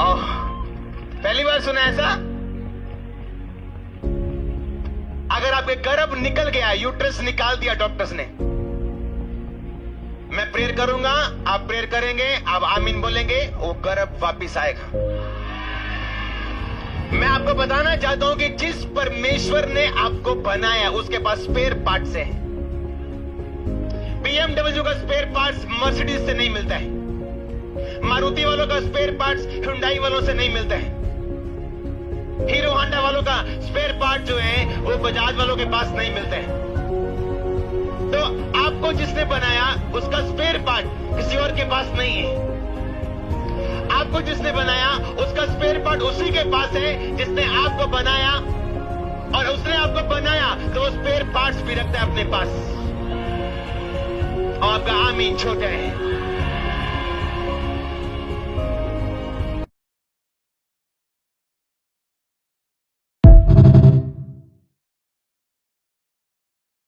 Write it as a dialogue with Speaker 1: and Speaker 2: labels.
Speaker 1: ओह, पहली बार सुना ऐसा? अगर आपके गर्भ निकल गया, यूट्रस निकाल दिया डॉक्टर्स ने, मैं प्रेयर करूंगा, आप प्रेयर करेंगे, आप आमीन बोलेंगे, वो गर्भ वापिस आएगा। मैं आपको बताना चाहता हूं कि जिस परमेश्वर ने आपको बनाया उसके पास स्पेयर पार्ट्स है। BMW का स्पेयर पार्ट्स मर्सिडीज से नहीं मिलता है, मारुति वालों का स्पेयर पार्ट्स हुंडई वालों से नहीं मिलता है, हीरो होंडा वालों का स्पेयर पार्ट जो है वो बजाज वालों के पास नहीं मिलते हैं। तो आपको जिसने बनाया उसका स्पेयर पार्ट किसी और के पास नहीं है। आपको जिसने बनाया उसका स्पेयर पार्ट उसी के पास है जिसने आपको बनाया, और उसने आपको बनाया तो वो स्पेयर पार्ट्स भी रखता है अपने पास। और आपका आमीन छोटा है।